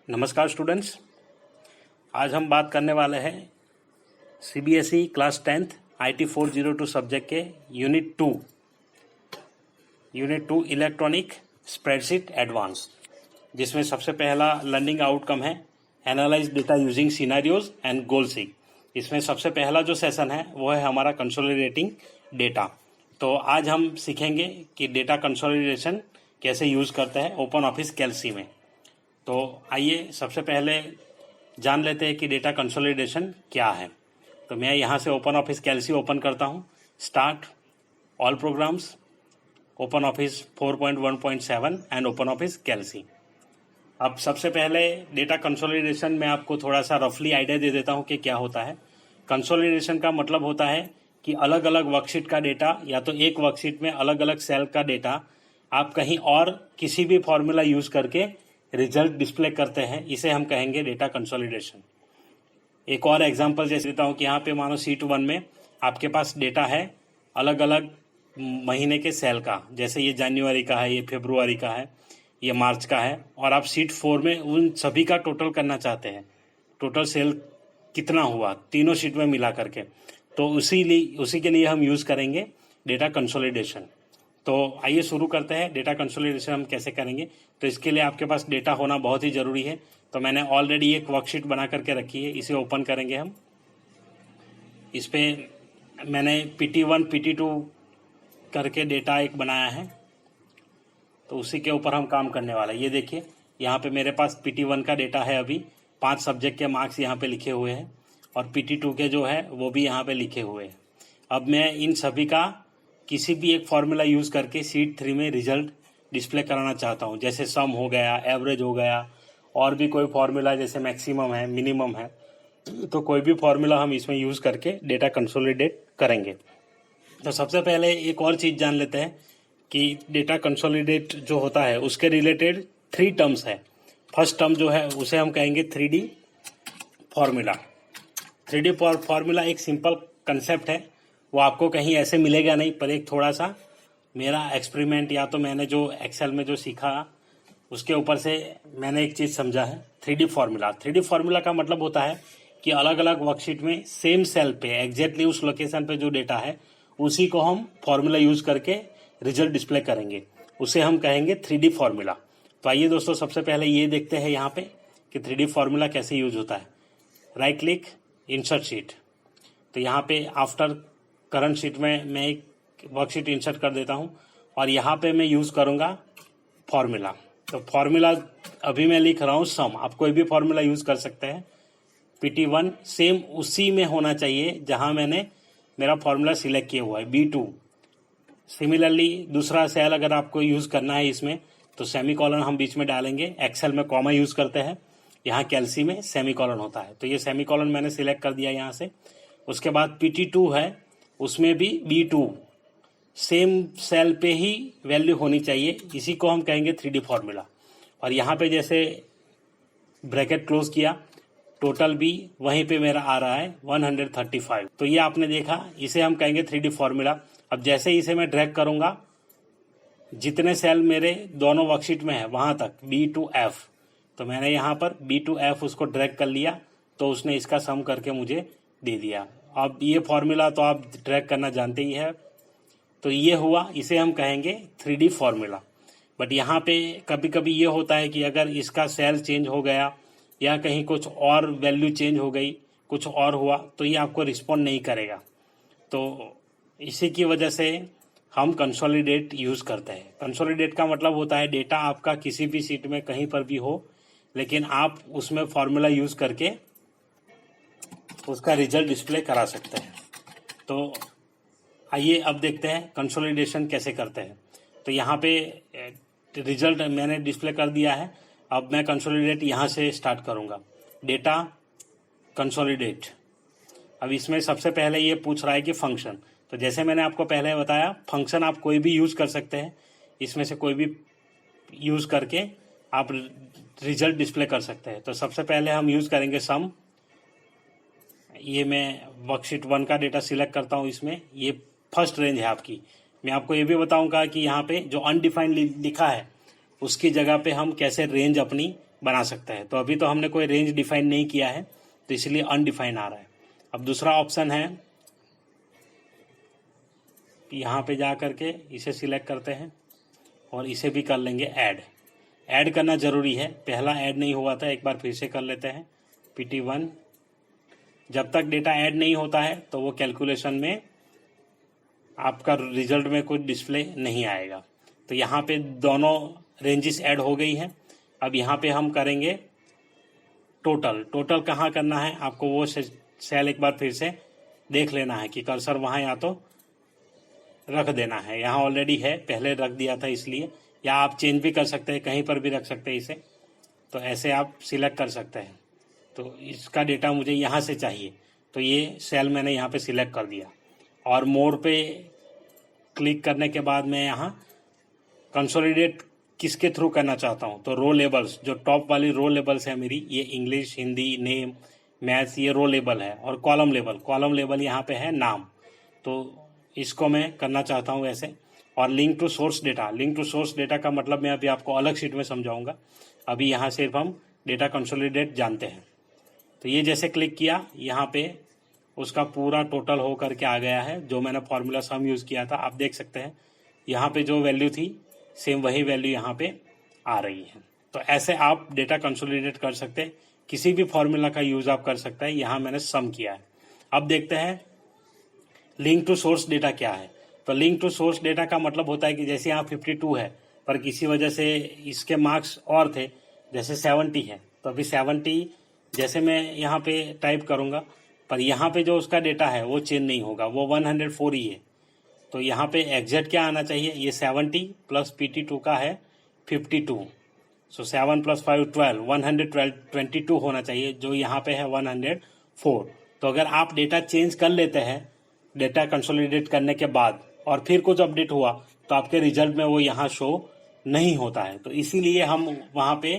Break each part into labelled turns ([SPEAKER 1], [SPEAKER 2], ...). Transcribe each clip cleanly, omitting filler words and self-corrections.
[SPEAKER 1] नमस्कार स्टूडेंट्स, आज हम बात करने वाले हैं CBSE class 10th IT 402 subject के यूनिट 2 इलेक्ट्रॉनिक स्प्रेडशीट एडवांस, जिसमें सबसे पहला लर्निंग आउटकम है analyse data using scenarios and goal seek. इसमें सबसे पहला जो सेशन है वो है हमारा कंसोलिडेटिंग डेटा। तो आज हम सीखेंगे कि डेटा कंसोलिडेशन कैसे यूज़ करते हैं ओपन ऑफिस कैल्सी में। तो आइए सबसे पहले जान लेते हैं कि डेटा कंसोलिडेशन क्या है। तो मैं यहाँ से ओपन ऑफिस कैल्सी ओपन करता हूँ, start all programs, OpenOffice 4.1.7 and OpenOffice Calc. अब सबसे पहले डेटा कंसोलिडेशन में आपको थोड़ा सा रफली आइडिया दे देता हूँ कि क्या होता है। कंसोलिडेशन का मतलब होता है कि अलग अलग वर्कशीट का डेटा या तो एक वर्कशीट में अलग अलग सेल का डेटा आप कहीं और किसी भी फॉर्मूला यूज़ करके रिजल्ट डिस्प्ले करते हैं, इसे हम कहेंगे डेटा कंसोलिडेशन। एक और एग्जांपल जैसे देता हूँ कि यहाँ पे मानो शीट 1 में आपके पास डेटा है अलग अलग महीने के सेल का, जैसे ये जनवरी का है, ये फरवरी का है, ये मार्च का है, और आप शीट 4 में उन सभी का टोटल करना चाहते हैं, टोटल सेल कितना हुआ तीनों शीट में मिला करके। तो उसी के लिए हम यूज़ करेंगे डेटा कंसोलिडेशन। तो आइए शुरू करते हैं डेटा कंसोलिडेशन हम कैसे करेंगे। तो इसके लिए आपके पास डेटा होना बहुत ही ज़रूरी है। तो मैंने ऑलरेडी एक वर्कशीट बना करके रखी है, इसे ओपन करेंगे हम। इस पर मैंने PT1 PT2 करके डेटा एक बनाया है, तो उसी के ऊपर हम काम करने वाला है। ये देखिए यहाँ पे मेरे पास PT1 का डेटा है, अभी 5 सब्जेक्ट के मार्क्स यहाँ पे लिखे हुए हैं, और PT2 के जो है वो भी यहाँ पे लिखे हुए हैं। अब मैं इन सभी का किसी भी एक फार्मूला यूज़ करके शीट 3 में रिजल्ट डिस्प्ले कराना चाहता हूँ, जैसे सम हो गया, एवरेज हो गया, और भी कोई फार्मूला जैसे मैक्सिमम है, मिनिमम है, तो कोई भी फार्मूला हम इसमें यूज़ करके डेटा कंसोलिडेट करेंगे। तो सबसे पहले एक और चीज़ जान लेते हैं कि डेटा कंसोलिडेट जो होता है उसके रिलेटेड 3 टर्म्स है। फर्स्ट टर्म जो है उसे हम कहेंगे 3D फार्मूला। 3D फार्मूला एक सिंपल कंसेप्ट है, वो आपको कहीं ऐसे मिलेगा नहीं, पर एक थोड़ा सा मेरा एक्सपेरिमेंट या तो मैंने जो एक्सेल में जो सीखा उसके ऊपर से मैंने एक चीज़ समझा है। 3D फार्मूला 3D फार्मूला का मतलब होता है कि अलग अलग वर्कशीट में सेम सेल पे एग्जैक्टली उस लोकेशन पे जो डेटा है उसी को हम फार्मूला यूज़ करके रिजल्ट डिस्प्ले करेंगे, उसे हम कहेंगे 3D फार्मूला। तो आइए दोस्तों सबसे पहले ये देखते हैं यहाँ पे कि 3D फार्मूला कैसे यूज होता है। Right click, insert sheet. तो यहाँ पे आफ्टर करंट शीट में मैं एक वर्कशीट इंसर्ट कर देता हूँ, और यहाँ पे मैं यूज़ करूँगा फार्मूला। तो फार्मूला अभी मैं लिख रहा हूँ सम, आप कोई भी फार्मूला यूज़ कर सकते हैं। PT1 सेम उसी में होना चाहिए जहाँ मैंने मेरा फार्मूला सिलेक्ट किया हुआ है, B2। सिमिलरली दूसरा सेल अगर आपको यूज़ करना है इसमें तो सेमीकोलन हम बीच में डालेंगे। एक्सेल में कॉमा यूज़ करते हैं, यहाँ कैल्सी में सेमीकोलन होता है, तो ये सेमीकोलन मैंने सिलेक्ट कर दिया यहाँ से। उसके बाद PT2 है, उसमें भी B2 सेम सेल पे ही वैल्यू होनी चाहिए, इसी को हम कहेंगे 3D फार्मूला। और यहाँ पे जैसे ब्रैकेट क्लोज किया, टोटल भी वहीं पे मेरा आ रहा है 135। तो ये आपने देखा, इसे हम कहेंगे 3D फार्मूला। अब जैसे ही इसे मैं ड्रैग करूँगा, जितने सेल मेरे दोनों वर्कशीट में है वहाँ तक B2F, तो मैंने यहाँ पर B2F उसको ड्रैग कर लिया, तो उसने इसका सम करके मुझे दे दिया। अब ये फार्मूला तो आप ड्रैग करना जानते ही है, तो ये हुआ, इसे हम कहेंगे 3D फार्मूला। बट यहाँ पे कभी कभी ये होता है कि अगर इसका सेल चेंज हो गया या कहीं कुछ और वैल्यू चेंज हो गई, कुछ और हुआ, तो ये आपको रिस्पॉन्ड नहीं करेगा। तो इसी की वजह से हम कंसोलिडेट यूज़ करते हैं। कंसोलिडेट का मतलब होता है डेटा आपका किसी भी शीट में कहीं पर भी हो, लेकिन आप उसमें फार्मूला यूज़ करके उसका रिजल्ट डिस्प्ले करा सकते हैं। तो आइए अब देखते हैं कंसोलिडेशन कैसे करते हैं। तो यहाँ पे रिजल्ट मैंने डिस्प्ले कर दिया है। अब मैं कंसोलिडेट यहाँ से स्टार्ट करूँगा, डेटा कंसोलिडेट। अब इसमें सबसे पहले ये पूछ रहा है कि फंक्शन, तो जैसे मैंने आपको पहले बताया फंक्शन आप कोई भी यूज़ कर सकते हैं, इसमें से कोई भी यूज़ करके आप रिजल्ट डिस्प्ले कर सकते हैं। तो सबसे पहले हम यूज़ करेंगे सम। ये मैं वर्कशीट 1 का डेटा सिलेक्ट करता हूँ, इसमें ये फर्स्ट रेंज है आपकी। मैं आपको ये भी बताऊंगा कि यहाँ पे जो अनडिफाइंड लिखा है उसकी जगह पे हम कैसे रेंज अपनी बना सकते हैं। तो अभी तो हमने कोई रेंज डिफाइन नहीं किया है, तो इसलिए अनडिफाइन आ रहा है। अब दूसरा ऑप्शन है, यहाँ पे जा करके इसे सिलेक्ट करते हैं और इसे भी कर लेंगे ऐड। ऐड करना ज़रूरी है, पहला ऐड नहीं हुआ था, एक बार फिर से कर लेते हैं PT1। जब तक डेटा ऐड नहीं होता है तो वो कैलकुलेशन में आपका रिजल्ट में कुछ डिस्प्ले नहीं आएगा। तो यहाँ पे दोनों रेंजेस ऐड हो गई हैं। अब यहाँ पे हम करेंगे टोटल। टोटल कहाँ करना है आपको, वो सेल एक बार फिर से देख लेना है कि कर्सर वहाँ या तो रख देना है, यहाँ ऑलरेडी है, पहले रख दिया था इसलिए, या आप चेंज भी कर सकते हैं, कहीं पर भी रख सकते हैं इसे। तो ऐसे आप सिलेक्ट कर सकते हैं। तो इसका डेटा मुझे यहाँ से चाहिए, तो ये सेल मैंने यहाँ पे सिलेक्ट कर दिया और मोर पे क्लिक करने के बाद मैं यहाँ कंसोलिडेट किसके थ्रू करना चाहता हूँ, तो रो लेबल्स, जो टॉप वाली रो लेबल्स है मेरी, ये इंग्लिश, हिंदी, नेम, मैथ्स, ये रो लेबल है। और कॉलम लेबल यहाँ पे है नाम, तो इसको मैं करना चाहता हूँ ऐसे। और लिंक टू सोर्स डेटा का मतलब मैं अभी आपको अलग शीट में समझाऊंगा। अभी यहाँ सिर्फ हम डेटा कंसोलिडेट जानते हैं। तो ये जैसे क्लिक किया, यहाँ पे उसका पूरा टोटल हो करके आ गया है, जो मैंने फॉर्मूला सम यूज़ किया था। आप देख सकते हैं यहाँ पे जो वैल्यू थी सेम वही वैल्यू यहाँ पे आ रही है। तो ऐसे आप डेटा कंसोलिडेट कर सकते हैं, किसी भी फॉर्मूला का यूज़ आप कर सकते हैं। यहाँ मैंने सम किया है। अब देखते हैं लिंक टू सोर्स डेटा क्या है। तो लिंक टू सोर्स डेटा का मतलब होता है कि जैसे यहाँ 52 है, पर किसी वजह से इसके मार्क्स और थे, जैसे 70 है, तो अभी 70 जैसे मैं यहाँ पे टाइप करूँगा, पर यहाँ पे जो उसका डेटा है वो चेंज नहीं होगा, वो 104 ही है। तो यहाँ पे एग्जैक्ट क्या आना चाहिए, ये 70 प्लस PT2 का है 52, सो 7 + 5 12, 122 होना चाहिए, जो यहाँ पे है 104। तो अगर आप डेटा चेंज कर लेते हैं डेटा कंसोलिडेट करने के बाद और फिर कुछ अपडेट हुआ, तो आपके रिजल्ट में वो यहाँ शो नहीं होता है। तो इसीलिए हम वहाँ पे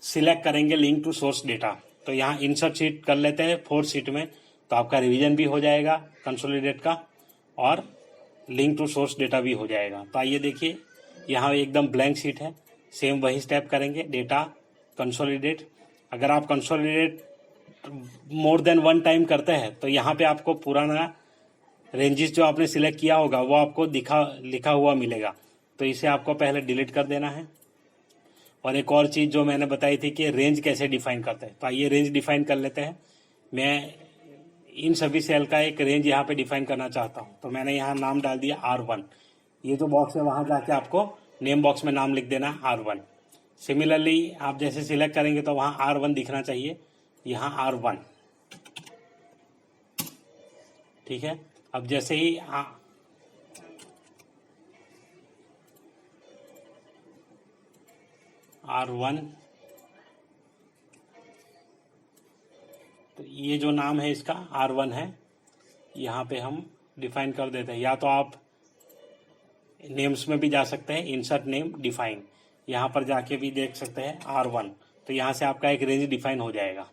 [SPEAKER 1] सिलेक्ट करेंगे लिंक टू सोर्स डेटा। तो यहाँ इंसर्ट शीट कर लेते हैं 4th शीट में, तो आपका रिवीजन भी हो जाएगा कंसोलिडेट का और लिंक टू सोर्स डेटा भी हो जाएगा। तो आइए देखिए, यहाँ एकदम ब्लैंक शीट है, सेम वही स्टेप करेंगे, डेटा कंसोलिडेट। अगर आप कंसोलिडेट मोर देन 1 टाइम करते हैं तो यहाँ पे आपको पुराना रेंजेस जो आपने सिलेक्ट किया होगा वो आपको लिखा हुआ मिलेगा। तो इसे आपको पहले डिलीट कर देना है। और एक और चीज़ जो मैंने बताई थी कि रेंज कैसे डिफाइन करते हैं, तो आइए रेंज डिफाइन कर लेते हैं। मैं इन सभी सेल का एक रेंज यहाँ पे डिफाइन करना चाहता हूँ। तो मैंने यहाँ नाम डाल दिया R1। ये जो बॉक्स है वहाँ जाके आपको नेम बॉक्स में नाम लिख देना है R1। सिमिलरली आप जैसे सिलेक्ट करेंगे तो वहाँ R1 दिखना चाहिए, यहाँ R1, ठीक है। अब जैसे ही R1, तो ये जो नाम है इसका R1 है, यहाँ पे हम डिफाइन कर देते हैं। या तो आप नेम्स में भी जा सकते हैं, इंसर्ट नेम डिफाइन, यहाँ पर जाके भी देख सकते हैं R1। तो यहाँ से आपका एक रेंज डिफाइन हो जाएगा।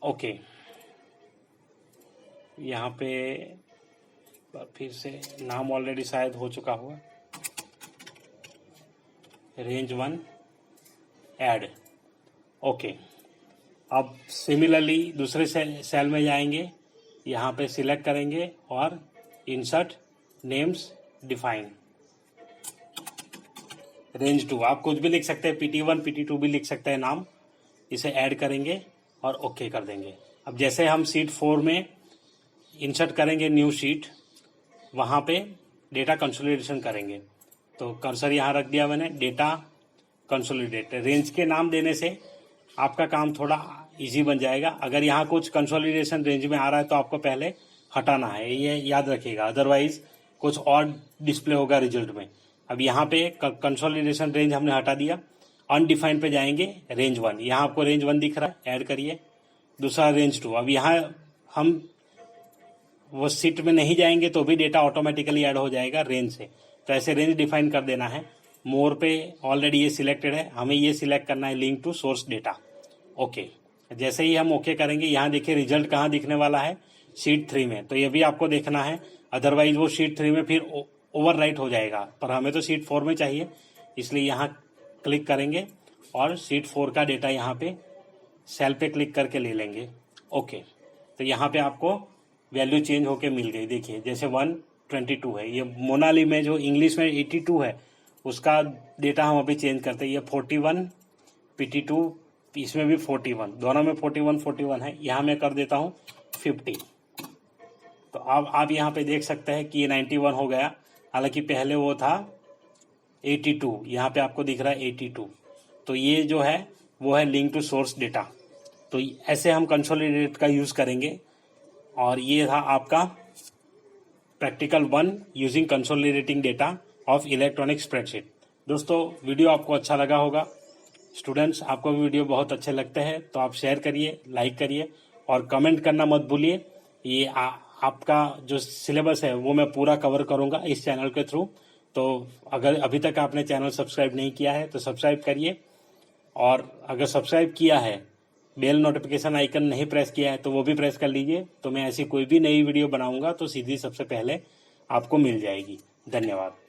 [SPEAKER 1] ओके, यहाँ पे फिर से नाम ऑलरेडी शायद हो चुका हुआ, रेंज 1 ऐड। ओके, अब सिमिलरली दूसरे सेल में जाएंगे, यहाँ पे सिलेक्ट करेंगे और इंसर्ट नेम्स डिफाइन, रेंज 2। आप कुछ भी लिख सकते हैं, PT1 PT2 भी लिख सकते हैं नाम। इसे ऐड करेंगे और ओके कर देंगे। अब जैसे हम शीट 4 में इंसर्ट करेंगे न्यू शीट, वहाँ पे डेटा कंसोलिडेशन करेंगे। तो कर्सर यहाँ रख दिया मैंने, डेटा कंसोलिडेट। रेंज के नाम देने से आपका काम थोड़ा इजी बन जाएगा। अगर यहाँ कुछ कंसोलिडेशन रेंज में आ रहा है तो आपको पहले हटाना है, ये याद रखिएगा, अदरवाइज कुछ और डिस्प्ले होगा रिजल्ट में। अब यहाँ पे कंसोलिडेशन रेंज हमने हटा दिया, अनडिफाइन पे जाएंगे, रेंज 1, यहाँ आपको रेंज 1 दिख रहा है, ऐड करिए। दूसरा रेंज 2, अब यहाँ हम वो सीट में नहीं जाएंगे तो भी डेटा ऑटोमेटिकली ऐड हो जाएगा रेंज से। तो ऐसे रेंज डिफाइन कर देना है। मोर पे ऑलरेडी ये सिलेक्टेड है, हमें ये सिलेक्ट करना है link to source data. Okay, जैसे ही हम ओके करेंगे, यहाँ देखिए रिजल्ट कहाँ दिखने वाला है, शीट 3 में। तो ये भी आपको देखना है, अदरवाइज वो शीट 3 में फिर ओवरराइट हो जाएगा। पर हमें तो शीट 4 में चाहिए, इसलिए यहाँ क्लिक करेंगे और शीट 4 का डेटा यहाँ पे सेल पे क्लिक करके ले लेंगे। ओके, तो यहाँ पे आपको वैल्यू चेंज होके मिल गई। देखिए जैसे 122 है, ये मोनाली में जो इंग्लिश में 82 है उसका डेटा हम अभी चेंज करते हैं। ये 41 PT2, इसमें भी 41, दोनों में 41 है। यहाँ मैं कर देता हूँ 50। तो अब आप यहाँ पे देख सकते हैं कि ये 91 हो गया, हालांकि पहले वो था 82, यहाँ पे आपको दिख रहा है 82। तो ये जो है वो है लिंक टू सोर्स डेटा। तो ऐसे हम कंसोलिडेट का यूज करेंगे। और ये था आपका practical 1 using consolidating data of electronic spreadsheet. दोस्तों वीडियो आपको अच्छा लगा होगा। स्टूडेंट्स आपको भी वीडियो बहुत अच्छे लगते हैं तो आप शेयर करिए, लाइक करिए और कमेंट करना मत भूलिए। ये आपका जो सिलेबस है वो मैं पूरा कवर करूंगा इस चैनल के थ्रू। तो अगर अभी तक आपने चैनल सब्सक्राइब नहीं किया है तो सब्सक्राइब करिए, और अगर सब्सक्राइब किया है, बेल नोटिफिकेशन आइकन नहीं प्रेस किया है तो वो भी प्रेस कर लीजिए। तो मैं ऐसी कोई भी नई वीडियो बनाऊंगा तो सीधी सबसे पहले आपको मिल जाएगी। धन्यवाद।